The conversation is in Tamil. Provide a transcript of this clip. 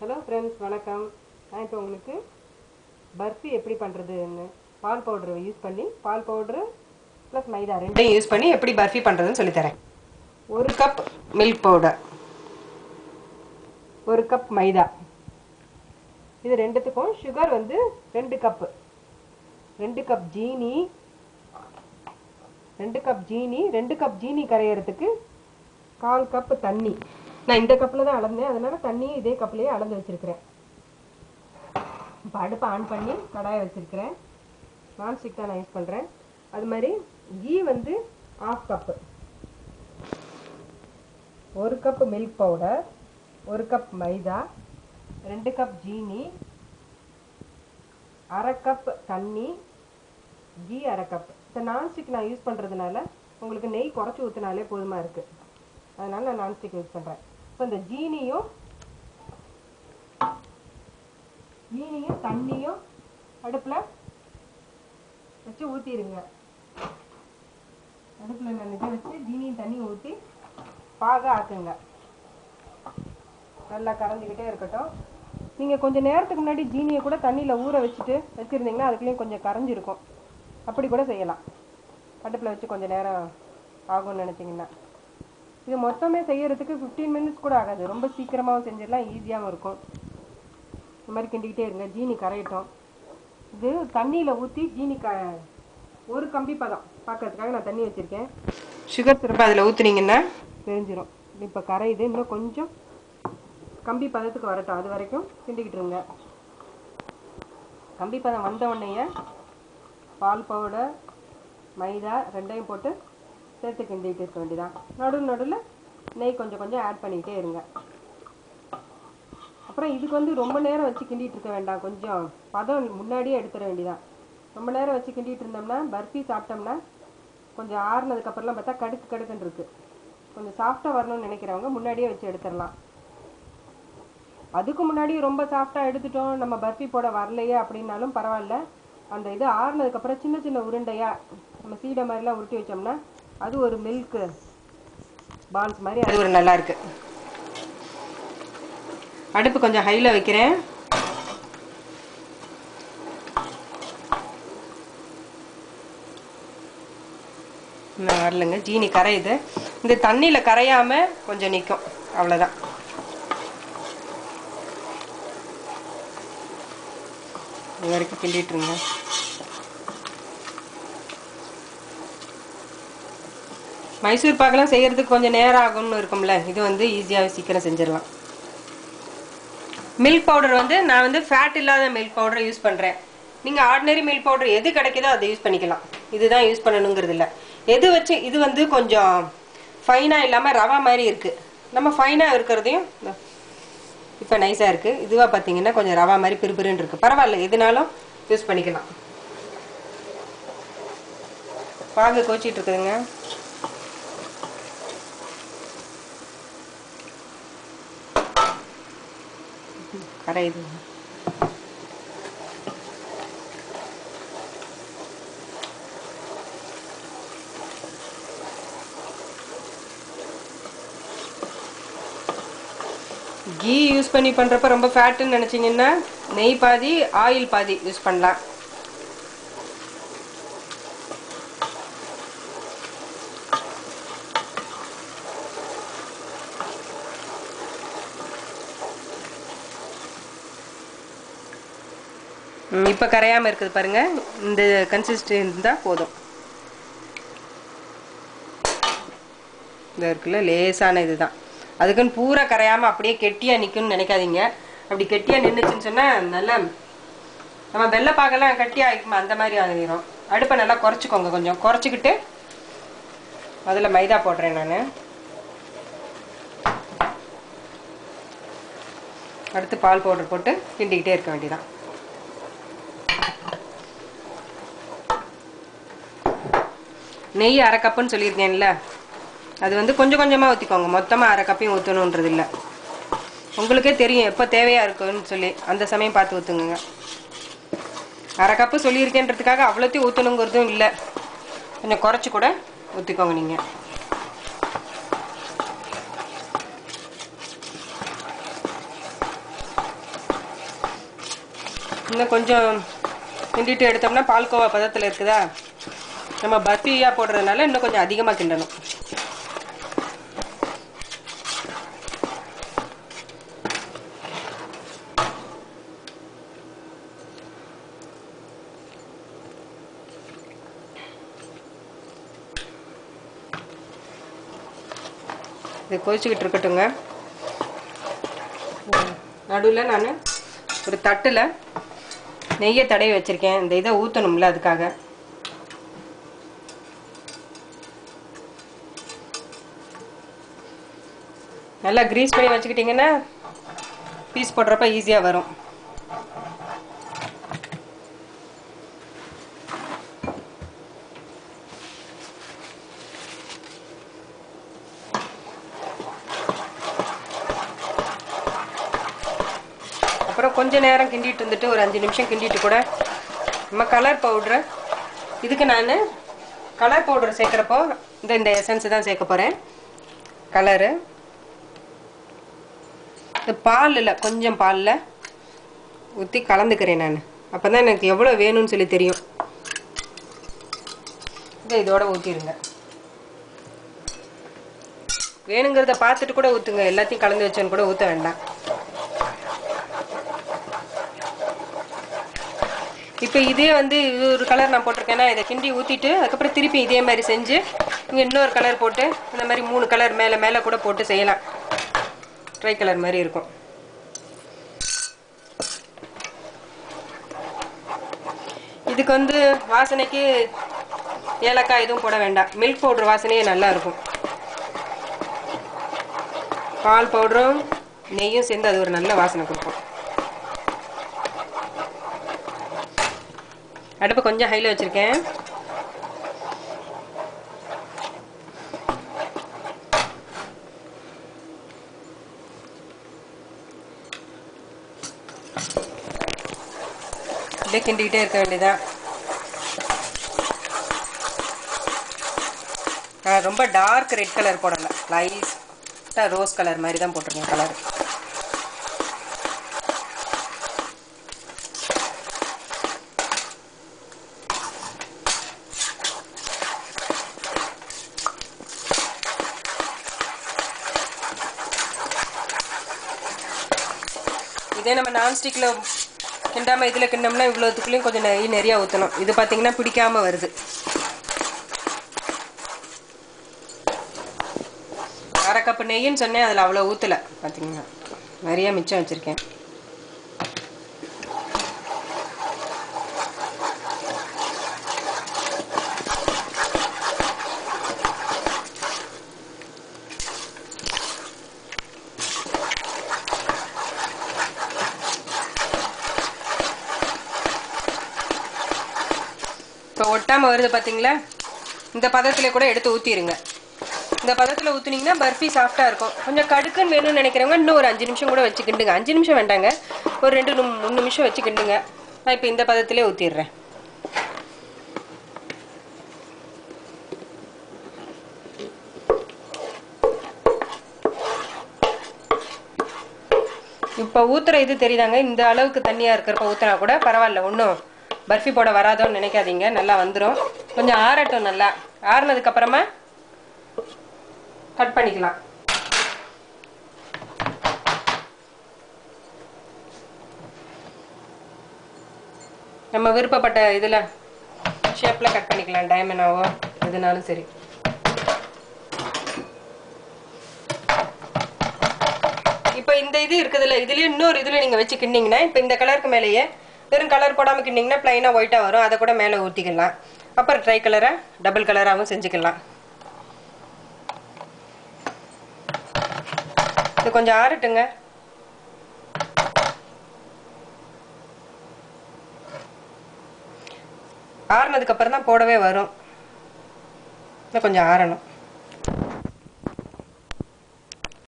ஹலோ ஃப்ரெண்ட்ஸ், வணக்கம். நான் இப்போ உங்களுக்கு பர்ஃபி எப்படி பண்ணுறதுன்னு பால் பவுடரை யூஸ் பண்ணி பால் பவுட்ரு ப்ளஸ் மைதா ரெண்டையும் யூஸ் பண்ணி எப்படி பர்ஃபி பண்ணுறதுன்னு சொல்லித்தரேன். 1 கப் மில்க் பவுடர், 1 கப் மைதா, இது ரெண்டுத்துக்கும் சுகர் வந்து 2 கப்பு, 2 கப் ஜீனி, 2 கப் ஜீனி கரையிறதுக்கு 1/4 கப் தண்ணி. நான் இந்த கப்பில் தான் அளந்தேன், அதனால தண்ணியும் இதே கப்லேயே அளந்து வச்சுருக்கிறேன். இப்போ அடுப்பை ஆன் பண்ணி கடாயை வச்சுருக்கிறேன். நான்ஸ்டிக் தான் நான் யூஸ் பண்ணுறேன். அது மாதிரி கீ வந்து 1/2 cup, 1 cup milk powder, 1 cup maida, 2 cup ஜீனி, 1/2 கப் தண்ணி, கீ 1/2 கப். இப்போ நான்ஸ்டிக் நான் யூஸ் பண்ணுறதுனால உங்களுக்கு நெய் குறைச்சி ஊற்றினாலே போதுமாக இருக்குது, அதனால் நான் நான்ஸ்டிக் யூஸ் பண்ணுறேன். இப்போ இந்த ஜீனியும் தண்ணியும் அடுப்பில் வச்சு ஊற்றிடுங்க. அடுப்பில் நான் இதை வச்சு ஜீனியும் தண்ணியும் ஊற்றி பாக ஆக்குங்க. நல்லா கரைஞ்சிக்கிட்டே இருக்கட்டும். நீங்கள் கொஞ்சம் நேரத்துக்கு முன்னாடி ஜீனியை கூட தண்ணியில் ஊற வச்சுருந்தீங்கன்னா அதுக்குள்ளேயும் கொஞ்சம் கரைஞ்சிருக்கும். அப்படி கூட செய்யலாம். அடுப்பில் வச்சு கொஞ்சம் நேரம் ஆகும்னு நினச்சிங்கன்னா. இது மொத்தமே செய்யறதுக்கு 15 மினிட்ஸ் கூட ஆகாது. ரொம்ப சீக்கிரமாகவும் செஞ்சிடலாம், ஈஸியாகவும் இருக்கும். இந்த மாதிரி கிண்டிக்கிட்டே இருங்க, ஜீனி கரையட்டும். இது தண்ணியில் ஊற்றி ஜீனி ஒரு கம்பி பதம் பார்க்கறதுக்காக நான் தண்ணி வச்சுருக்கேன். சுகர் சிரப்பை அதில் ஊற்றுனீங்கன்னா தெரிஞ்சிடும். இப்போ கரையுது, இன்னும் கொஞ்சம் கம்பி பதத்துக்கு வரட்டும், அது வரைக்கும் கிண்டிக்கிட்டுருங்க. கம்பி பதம் வந்த உடனேயே பால் பவுடர், மைதா ரெண்டையும் போட்டு சேர்த்து கிண்டிகிட்டு இருக்க வேண்டியதான். நடுவில் நெய் கொஞ்சம் கொஞ்சம் ஆட் பண்ணிக்கிட்டே இருங்க. அப்புறம் இதுக்கு வந்து ரொம்ப நேரம் வச்சு கிண்டிகிட்டு இருக்க வேண்டாம், கொஞ்சம் பதம் முன்னாடியே எடுத்துட வேண்டியதான். ரொம்ப நேரம் வச்சு கிண்டிகிட்டு இருந்தோம்னா பர்ஃபி சாப்பிட்டோம்னா கொஞ்சம் ஆறுனதுக்கப்புறம்லாம் பார்த்தா கடுக்குன்னு இருக்குது. கொஞ்சம் சாஃப்டாக வரணும்னு நினைக்கிறவங்க முன்னாடியே வச்சு எடுத்துடலாம். அதுக்கு முன்னாடி ரொம்ப சாஃப்டாக எடுத்துட்டோம், நம்ம பர்ஃபி போட வரலையே அப்படின்னாலும் பரவாயில்ல. அந்த இது ஆறுனதுக்கப்புறம் சின்ன சின்ன உருண்டையாக நம்ம சீடை மாதிரிலாம் உருட்டி வச்சோம்னா அது ஒரு மில்க் பால்ஸ் மாதிரி அது ஒரு நல்லா இருக்கு. அடுப்பு கொஞ்சம் ஹையில் வைக்கிறேன். இன்னும் வரலைங்க, ஜீனி கரையுது. இந்த தண்ணியில் கரையாமல் கொஞ்சம் நிற்கும், அவ்வளோதான். இது வரைக்கும் கிண்டிட்டுருங்க. மைசூர் பாக்கெல்லாம் செய்கிறதுக்கு கொஞ்சம் நேரம் ஆகும்னு இருக்கும்ல, இது வந்து ஈஸியாக சீக்கிரம் செஞ்சிடலாம். மில்க் பவுடர் வந்து நான் வந்து ஃபேட் இல்லாத மில்க் பவுடரை யூஸ் பண்ணுறேன். நீங்கள் ஆர்டினரி மில்க் பவுடர் எது கிடைக்குதோ அதை யூஸ் பண்ணிக்கலாம். இதுதான் யூஸ் பண்ணணுங்கிறது இல்லை. எது வச்சு இது வந்து கொஞ்சம் ஃபைனாக இல்லாமல் ரவா மாதிரி இருக்குது. நம்ம ஃபைனாக இருக்கிறதையும் இப்போ நைஸாக இருக்குது. இதுவாக பார்த்தீங்கன்னா கொஞ்சம் ரவா மாதிரி பிறுபிறுன்னு இருக்குது. பரவாயில்ல, எதுனாலும் யூஸ் பண்ணிக்கலாம். பாகு கோச்சிட்டு இருக்குதுங்க. கரையுது. கீ யூஸ் பண்ணி பண்ணுறப்ப ரொம்ப ஃபேட்டுன்னு நினச்சிங்கன்னா நெய் பாதி ஆயில் பாதி யூஸ் பண்ணலாம். இப்போ கரையாமல் இருக்குது பாருங்கள், இந்த கன்சிஸ்டன்சி இருந்தால் போதும். இந்த இருக்குல்ல லேசான இது தான். அதுக்குன்னு பூரா கரையாமல் அப்படியே கெட்டியாக நிற்கும்னு நினைக்காதீங்க. அப்படி கெட்டியாக நின்றுச்சுன்னு சொன்னால் நல்லா நம்ம வெள்ளைப்பாகெல்லாம் கட்டியாக ஆகிக்குமா, அந்த மாதிரி ஆகிடும். அடுப்பை நல்லா குறைச்சிக்கோங்க, கொஞ்சம் குறைச்சிக்கிட்டு அதில் மைதா போடுறேன் நான். அடுத்து பால் பவுடர் போட்டு கிண்டிக்கிட்டே இருக்க வேண்டியதான். நெய் 1/2 கப்புன்னு சொல்லியிருக்கேன்ல, அது வந்து கொஞ்சம் கொஞ்சமாக ஊற்றிக்கோங்க, மொத்தமாக 1/2 கப்பையும் ஊற்றணுன்றது இல்லை. உங்களுக்கே தெரியும் எப்போ தேவையாக இருக்குன்னு சொல்லி, அந்த சமயம் பார்த்து ஊற்றுங்க. 1/2 கப்பு சொல்லியிருக்கேன்றதுக்காக அவ்வளோத்தையும் ஊற்றணுங்கிறதும் இல்லை, கொஞ்சம் குறைச்சி கூட ஊற்றிக்கோங்க நீங்கள். இன்னும் கொஞ்சம் கிண்டிட்டு எடுத்தோம்னா பால்கோவா பதத்தில் இருக்குதா. நம்ம பர்ஃபியாக போடுறதுனால இன்னும் கொஞ்சம் அதிகமாக கிண்டணும். இது கொதிச்சுக்கிட்டு இருக்கட்டுங்க. நடுவில் நான் ஒரு தட்டில் நெய்யை தடவி வச்சுருக்கேன். இந்த இதை ஊற்றணும்ல, அதுக்காக. நல்லா கிரீஸ் பண்ணி வச்சுக்கிட்டிங்கன்னா பீஸ் போடுறப்ப ஈஸியாக வரும். அப்புறம் கொஞ்சம் நேரம் கிண்டிட்டு இருந்துட்டு ஒரு 5 நிமிஷம் கிண்டிட்டு கூட நம்ம கலர் பவுட்ரு, இதுக்கு நான் கலர் பவுடர் சேர்க்குறப்போ இந்த எசன்ஸ் தான் சேர்க்க போகிறேன். கலரு பாலில் கொஞ்சம் பாலில் ஊற்றி கலந்துக்கிறேன் நான். அப்போ தான் எனக்கு எவ்வளோ வேணும்னு சொல்லி தெரியும். இதோட ஊற்றிடுங்க. வேணுங்கிறத பார்த்துட்டு கூட ஊற்றுங்க. எல்லாத்தையும் கலந்து வச்சோன்னு கூட ஊற்ற வேண்டாம். இப்போ இதே வந்து ஒரு கலர் நான் போட்டிருக்கேன்னா இதை கிண்டி ஊற்றிட்டு அதுக்கப்புறம் திருப்பி இதே மாதிரி செஞ்சு இங்கே இன்னொரு கலர் போட்டு இந்த மாதிரி 3 கலர் மேலே மேலே கூட போட்டு செய்யலாம். ட்ரை கலர் மாதிரி இருக்கும். இதுக்கு வந்து வாசனைக்கு ஏலக்காய் எதுவும் போட வேண்டாம். மில்க் பவுடர் வாசனையே நல்லா இருக்கும். பால் பவுடரும் நெய்யும் சேர்ந்து அது ஒரு நல்ல வாசனை கொடுக்கும். அடுப்பு கொஞ்சம் ஹையில் வச்சுருக்கேன். அப்படியே கிண்டிக்கிட்டே இருக்க வேண்டியதான். ரொம்ப டார்க் ரெட் கலர் போடலை, லைட்டாக ரோஸ் கலர் மாதிரி தான் போட்டிருக்கேன் கலர். இதே நம்ம நான்ஸ்டிக்கில் கிண்டாமல் இதில் கிண்டோம்னா இவ்வளோத்துக்குள்ளேயும் கொஞ்சம் நெய் நிறையா ஊற்றணும். இது பார்த்திங்கன்னா பிடிக்காமல் வருது. அரை கப்பு நெய்ன்னு சொன்னேன், அதில் அவ்வளோ ஊற்றலை. பார்த்திங்கன்னா நிறையா மிச்சம் வச்சுருக்கேன். இப்போ ஒட்டாமல் வருது பார்த்தீங்களா? இந்த பதத்தில் கூட எடுத்து ஊற்றிடுங்க. இந்த பதத்தில் ஊற்றுனீங்கன்னா பர்ஃபி சாஃப்டாக இருக்கும். கொஞ்சம் கடுக்குன்னு வேணும்னு நினைக்கிறவங்க இன்னும் ஒரு 5 நிமிஷம் கூட வச்சு கிண்டுங்க. 5 நிமிஷம் வேண்டாங்க, ஒரு 2-3 நிமிஷம் வச்சு கிண்டுங்க. நான் இப்போ இந்த பதத்திலே ஊற்றிடுறேன். இப்போ ஊற்றுற இது தெரியுதாங்க? இந்த அளவுக்கு தண்ணியாக இருக்கிறப்ப ஊற்றினா கூட பரவாயில்ல, ஒன்றும் பர்ஃபி போட வராதோன்னு நினைக்காதீங்க. நல்லா வந்துடும். கொஞ்சம் ஆறட்டும். நல்லா ஆறுனதுக்கப்புறமா கட் பண்ணிக்கலாம். நம்ம விருப்பப்பட்ட இதில் ஷேப்பில் கட் பண்ணிக்கலாம். டைமண்டாவோ எதுனாலும் சரி. இப்போ இந்த இது இருக்குதுல்ல, இதுலேயே இன்னொரு இதில் நீங்கள் வச்சு கிண்டிங்கன்னா இப்போ இந்த கலருக்கு மேலேயே வெறும் கலர் போடாமல் கிண்டிங்கன்னா ப்ளைனாக ஒயிட்டாக வரும். அதை கூட மேலே ஊற்றிக்கலாம். அப்புறம் ட்ரை கலரை டபுள் கலராகவும் செஞ்சுக்கலாம். இது கொஞ்சம் ஆறட்டுங்க. ஆறுனதுக்கப்புறம் தான் போடவே வரும். இன்னும் கொஞ்சம் ஆறணும்.